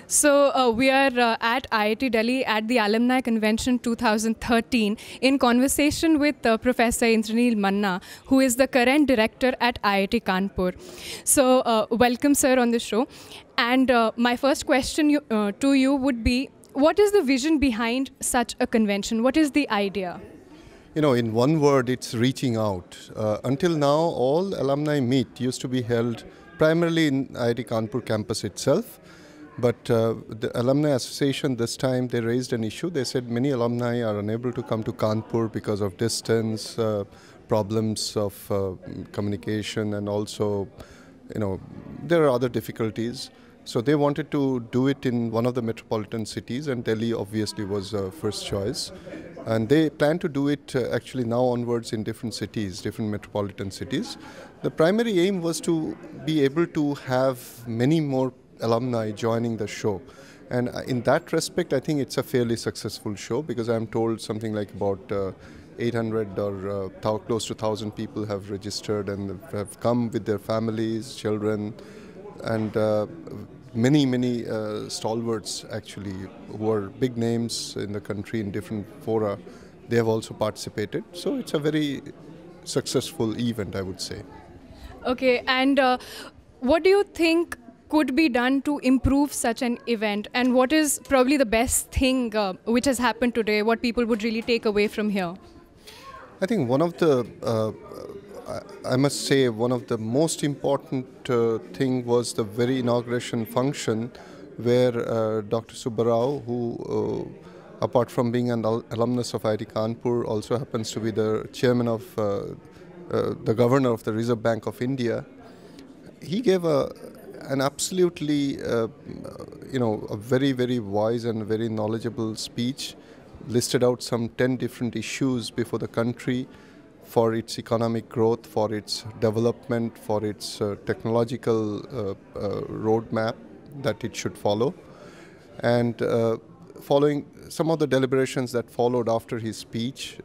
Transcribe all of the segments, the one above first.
We are at IIT Delhi at the Alumni Convention 2013 in conversation with Professor Indranil Manna, who is the current director at IIT Kanpur. Welcome, sir, on the show. And my first question to you would be, what is the vision behind such a convention? What is the idea? You know, in one word, it's reaching out. Until now, all alumni meet used to be held primarily in IIT Kanpur campus itself. But the Alumni Association this time, they raised an issue. They said many alumni are unable to come to Kanpur because of distance, problems of communication, and also, you know, there are other difficulties. So they wanted to do it in one of the metropolitan cities, and Delhi obviously was first choice. And they plan to do it actually now onwards in different cities, different metropolitan cities. The primary aim was to be able to have many more alumni joining the show. And in that respect, I think it's a fairly successful show, because I'm told something like about 800 or close to 1,000 people have registered and have come with their families, children, and many stalwarts actually, who are big names in the country in different fora. They have also participated. So it's a very successful event, I would say. Okay, and what do you think could be done to improve such an event, and what is probably the best thing which has happened today, what people would really take away from here? I think one of the, I must say, one of the most important thing was the very inauguration function where Dr. Subbarao, who apart from being an alumnus of IIT Kanpur, also happens to be the chairman of the governor of the Reserve Bank of India. He gave an absolutely, a very wise and very knowledgeable speech, listed out some 10 different issues before the country for its economic growth, for its development, for its technological roadmap that it should follow. And following some of the deliberations that followed after his speech,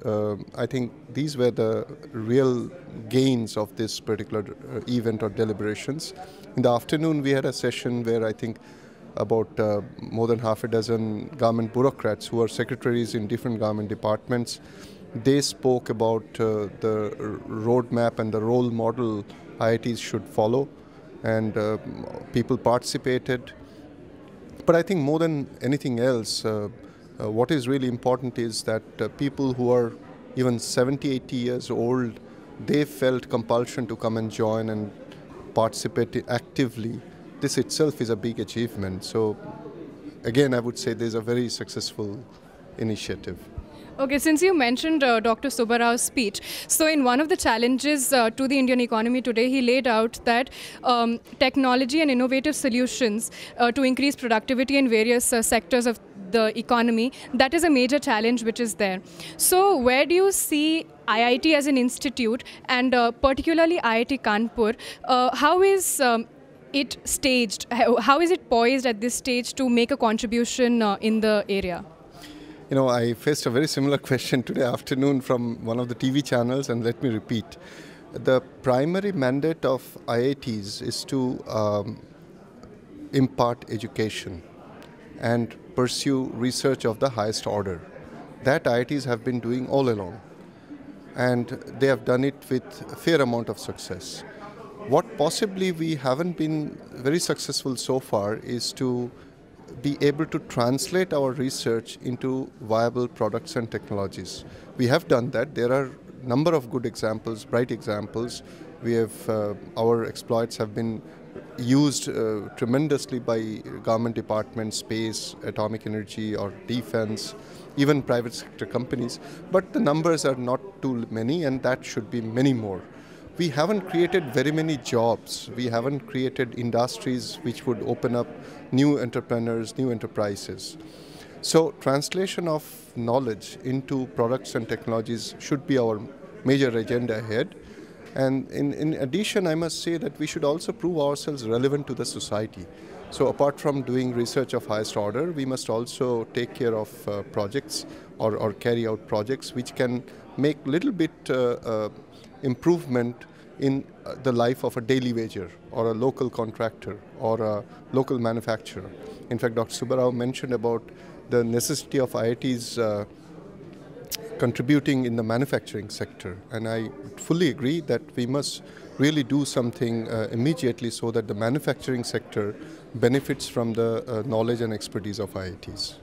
I think these were the real gains of this particular event or deliberations. In the afternoon, we had a session where I think about more than half a dozen government bureaucrats who are secretaries in different government departments. They spoke about the roadmap and the role model IITs should follow, and people participated. But I think more than anything else, what is really important is that people who are even 70, 80 years old, they felt compulsion to come and join and participate actively. This itself is a big achievement. So again, I would say there's a very successful initiative. Okay, since you mentioned Dr. Subbarao's speech, so in one of the challenges to the Indian economy today, he laid out that technology and innovative solutions to increase productivity in various sectors of the economy, that is a major challenge which is there. So where do you see IIT as an institute, and particularly IIT Kanpur, how is it staged? How is it poised at this stage to make a contribution in the area? You know, I faced a very similar question today afternoon from one of the TV channels, and let me repeat. The primary mandate of IITs is to impart education and pursue research of the highest order. That IITs have been doing all along, and they have done it with a fair amount of success. What possibly we haven't been very successful so far is to be able to translate our research into viable products and technologies. We have done that. There are a number of good examples, bright examples. We have, our exploits have been used tremendously by government departments, space, atomic energy, or defense, even private sector companies. But the numbers are not too many, and that should be many more. We haven't created very many jobs. We haven't created industries which would open up new entrepreneurs, new enterprises. So translation of knowledge into products and technologies should be our major agenda ahead. And in addition, I must say that we should also prove ourselves relevant to the society. So apart from doing research of highest order, we must also take care of projects or carry out projects which can make little bit improvement in the life of a daily wager or a local contractor or a local manufacturer. In fact, Dr. Subbarao mentioned about the necessity of IITs contributing in the manufacturing sector, and I fully agree that we must really do something immediately so that the manufacturing sector benefits from the knowledge and expertise of IITs.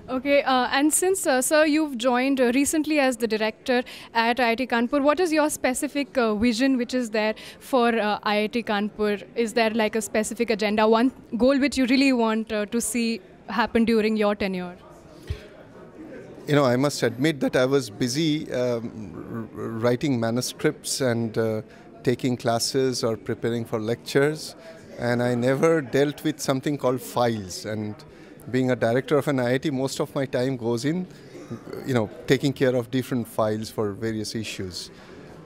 Okay, and since, sir, you've joined recently as the director at IIT Kanpur, what is your specific vision which is there for IIT Kanpur? Is there like a specific agenda, one goal which you really want to see happen during your tenure? You know, I must admit that I was busy writing manuscripts and taking classes or preparing for lectures, and I never dealt with something called files. And being a director of an IIT, most of my time goes in, taking care of different files for various issues.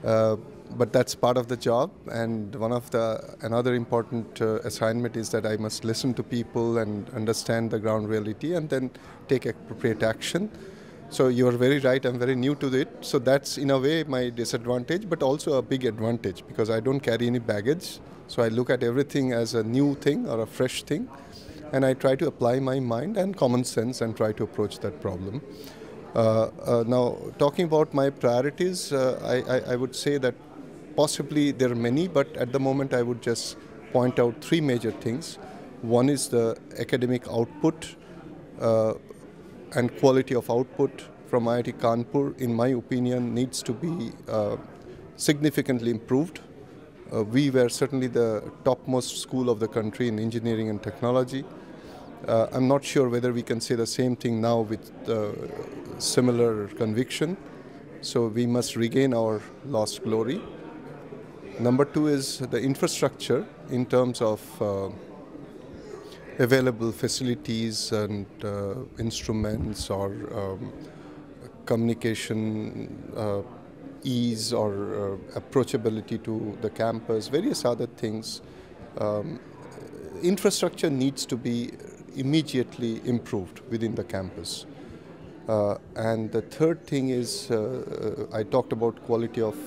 But that's part of the job, and another important assignment is that I must listen to people and understand the ground reality and then take appropriate action. So you are very right, I'm very new to it. So that's in a way my disadvantage, but also a big advantage because I don't carry any baggage. So I look at everything as a new thing or a fresh thing, and I try to apply my mind and common sense and try to approach that problem. Now, talking about my priorities, I would say that possibly there are many, but at the moment I would just point out three major things. One is the academic output and quality of output from IIT Kanpur, in my opinion, needs to be significantly improved. We were certainly the topmost school of the country in engineering and technology. I'm not sure whether we can say the same thing now with similar conviction. So we must regain our lost glory. Number two is the infrastructure in terms of available facilities and instruments or communication ease or approachability to the campus, various other things. Infrastructure needs to be immediately improved within the campus. And the third thing is, I talked about quality of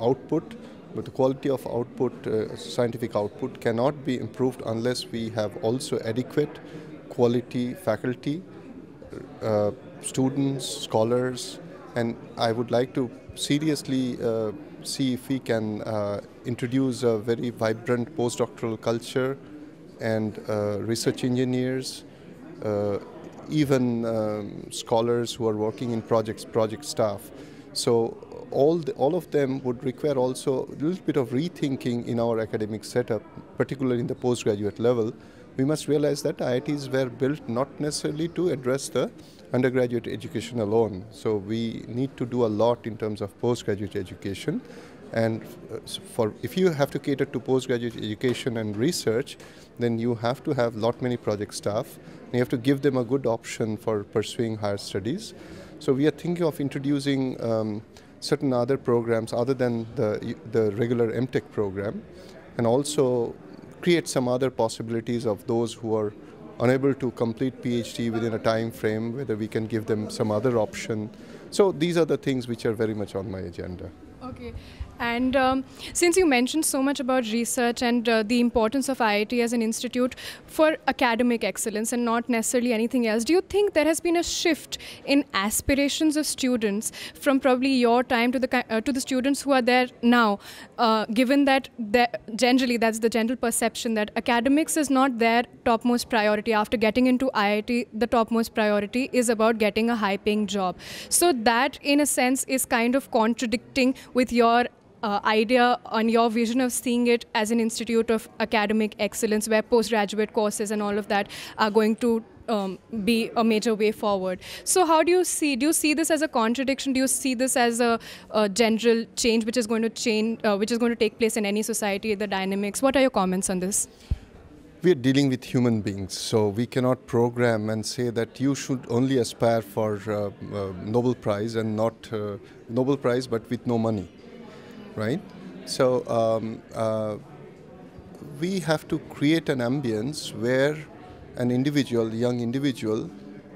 output, but the quality of output, scientific output, cannot be improved unless we have also adequate quality faculty, students, scholars, and I would like to seriously see if we can introduce a very vibrant postdoctoral culture and research engineers, even scholars who are working in project staff. So all of them would require also a little bit of rethinking in our academic setup, particularly in the postgraduate level. We must realize that IITs were built not necessarily to address the undergraduate education alone. So we need to do a lot in terms of postgraduate education. And if you have to cater to postgraduate education and research, then you have to have many project staff. And you have to give them a good option for pursuing higher studies. So we are thinking of introducing certain other programs other than the regular MTech program, and also create some other possibilities of those who are unable to complete PhD within a time frame, whether we can give them some other option. So these are the things which are very much on my agenda. Okay. And since you mentioned so much about research and the importance of IIT as an institute for academic excellence and not necessarily anything else, do you think there has been a shift in aspirations of students from probably your time to the students who are there now, given that generally that's the general perception that academics is not their topmost priority. After getting into IIT, the topmost priority is about getting a high-paying job. So that, in a sense, is kind of contradicting with your idea on your vision of seeing it as an institute of academic excellence where postgraduate courses and all of that are going to be a major way forward. So how do you see this as a contradiction? Do you see this as a general change which is going to take place in any society, the dynamics? What are your comments on this? We are dealing with human beings, so we cannot program and say that you should only aspire for Nobel Prize and not Nobel Prize but with no money. Right? So we have to create an ambience where an young individual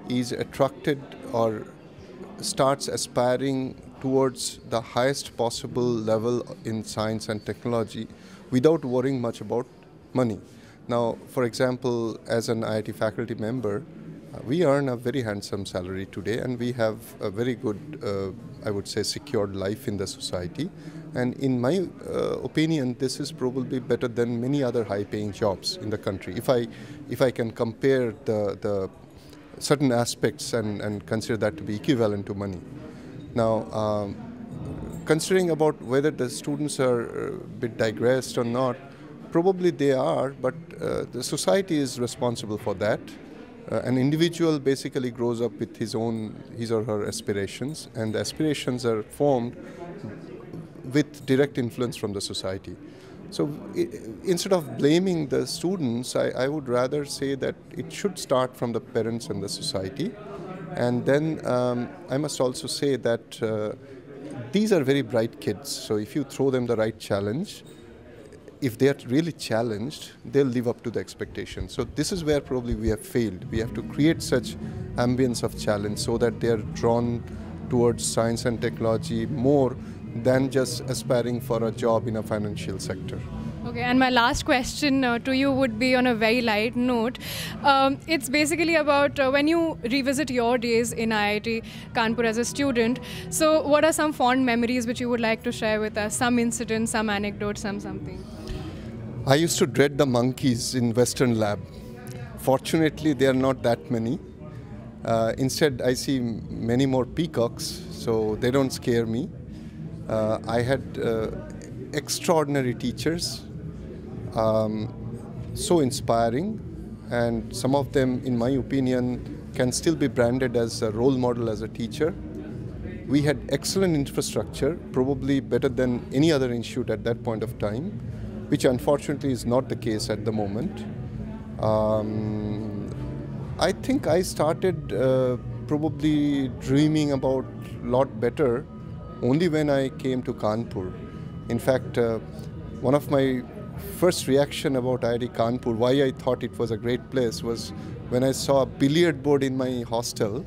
is attracted or starts aspiring towards the highest possible level in science and technology without worrying much about money. Now, for example, as an IIT faculty member, we earn a very handsome salary today, and we have a very good, I would say, secured life in the society. And in my opinion, this is probably better than many other high-paying jobs in the country. If I can compare the certain aspects and consider that to be equivalent to money. Now, considering about whether the students are a bit digressed or not, probably they are, but the society is responsible for that. An individual basically grows up with his or her aspirations, and the aspirations are formed with direct influence from the society. So instead of blaming the students, I would rather say that it should start from the parents and the society. And then I must also say that these are very bright kids, so if you throw them the right challenge, if they are really challenged, they'll live up to the expectations. So this is where probably we have failed. We have to create such ambience of challenge so that they are drawn towards science and technology more than just aspiring for a job in a financial sector. Okay, and my last question to you would be on a very light note. It's basically about when you revisit your days in IIT Kanpur as a student. So what are some fond memories which you would like to share with us? Some incident, some anecdote, something? I used to dread the monkeys in Western Lab. Fortunately, there are not that many. Instead, I see many more peacocks, so they don't scare me. I had extraordinary teachers, so inspiring, and some of them, in my opinion, can still be branded as a role model as a teacher. We had excellent infrastructure, probably better than any other institute at that point of time, which unfortunately is not the case at the moment. I think I started probably dreaming about a lot better only when I came to Kanpur. In fact, one of my first reaction about IIT Kanpur, why I thought it was a great place, was when I saw a billiard board in my hostel,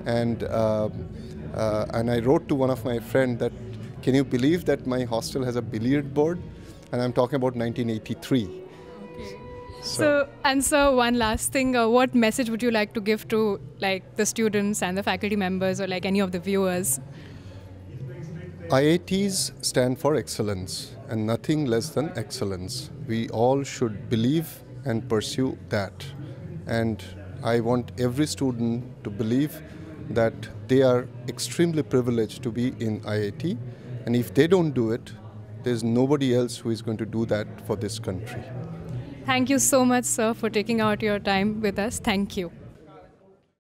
and I wrote to one of my friends that, can you believe that my hostel has a billiard board? And I'm talking about 1983. Okay. So one last thing, what message would you like to give to the students and the faculty members or any of the viewers? IITs stand for excellence and nothing less than excellence. We all should believe and pursue that. And I want every student to believe that they are extremely privileged to be in IIT. And if they don't do it, there's nobody else who is going to do that for this country. Thank you so much, sir, for taking out your time with us. Thank you.